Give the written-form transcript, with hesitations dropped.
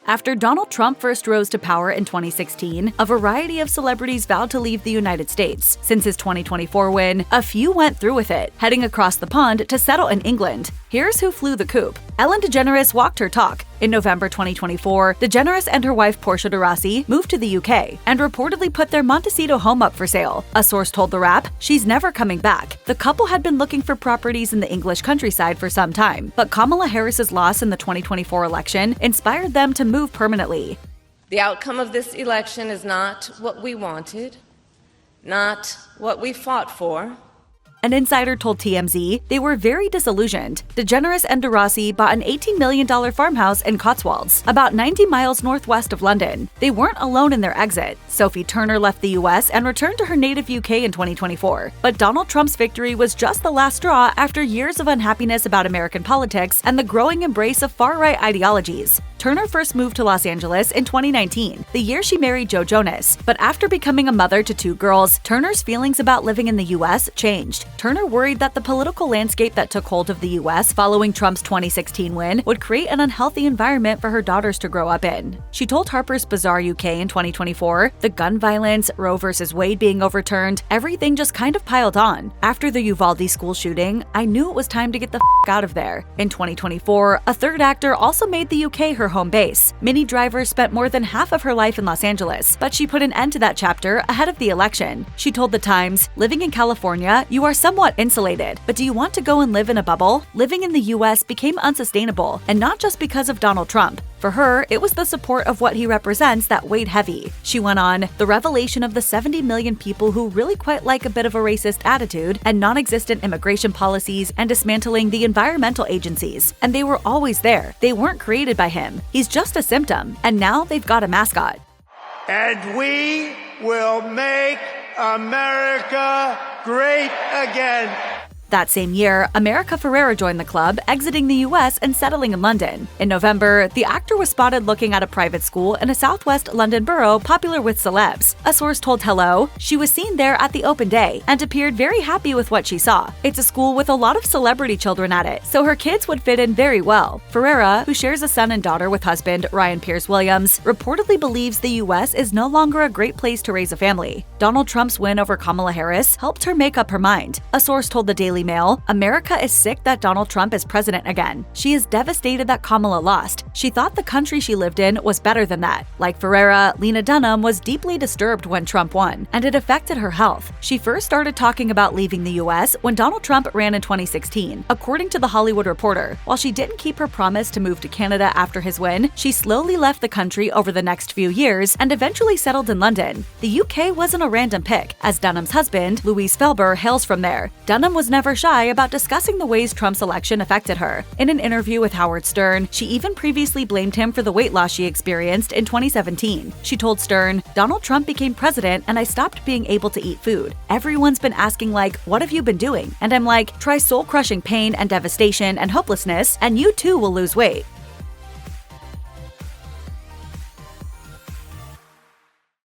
After Donald Trump first rose to power in 2016, a variety of celebrities vowed to leave the United States. Since his 2024 win, a few went through with it, heading across the pond to settle in England. Here's who flew the coop. Ellen DeGeneres walked her talk. In November 2024, DeGeneres and her wife Portia de Rossi moved to the UK and reportedly put their Montecito home up for sale. A source told The Wrap she's never coming back. The couple had been looking for properties in the English countryside for some time, but Kamala Harris's loss in the 2024 election inspired them to move permanently. The outcome of this election is not what we wanted, not what we fought for. An insider told TMZ they were very disillusioned. DeGeneres and de Rossi bought an $18 million farmhouse in Cotswolds, about 90 miles northwest of London. They weren't alone in their exit. Sophie Turner left the US and returned to her native UK in 2024. But Donald Trump's victory was just the last straw after years of unhappiness about American politics and the growing embrace of far-right ideologies. Turner first moved to Los Angeles in 2019, the year she married Joe Jonas. But after becoming a mother to 2 girls, Turner's feelings about living in the US changed. Turner worried that the political landscape that took hold of the US following Trump's 2016 win would create an unhealthy environment for her daughters to grow up in. She told Harper's Bazaar UK in 2024, the gun violence, Roe vs. Wade being overturned, everything just kind of piled on. After the Uvalde school shooting, I knew it was time to get the out of there. In 2024, a third actor also made the UK her home base. Minnie Driver spent more than half of her life in Los Angeles, but she put an end to that chapter ahead of the election. She told The Times, living in California, you are somewhat insulated, but do you want to go and live in a bubble? Living in the US became unsustainable, and not just because of Donald Trump. For her, it was the support of what he represents that weighed heavy. She went on, the revelation of the 70 million people who really quite like a bit of a racist attitude and non-existent immigration policies and dismantling the environmental agencies. And they were always there. They weren't created by him. He's just a symptom, and now they've got a mascot. And we will make America great again. That same year, America Ferrera joined the club, exiting the US and settling in London. In November, the actor was spotted looking at a private school in a southwest London borough popular with celebs. A source told Hello she was seen there at the open day and appeared very happy with what she saw. It's a school with a lot of celebrity children at it, so her kids would fit in very well. Ferrera, who shares a son and daughter with husband Ryan Pierce Williams, reportedly believes the US is no longer a great place to raise a family. Donald Trump's win over Kamala Harris helped her make up her mind. A source told the Daily Mail, America is sick that Donald Trump is president again. She is devastated that Kamala lost. She thought the country she lived in was better than that. Like Ferrera, Lena Dunham was deeply disturbed when Trump won, and it affected her health. She first started talking about leaving the US when Donald Trump ran in 2016, according to The Hollywood Reporter. While she didn't keep her promise to move to Canada after his win, she slowly left the country over the next few years and eventually settled in London. The UK wasn't a random pick, as Dunham's husband, Louise Felber, hails from there. Dunham was never shy about discussing the ways Trump's election affected her. In an interview with Howard Stern, she even previously blamed him for the weight loss she experienced in 2017. She told Stern, Donald Trump became president and I stopped being able to eat food. Everyone's been asking like, what have you been doing? And I'm like, try soul-crushing pain and devastation and hopelessness, and you too will lose weight.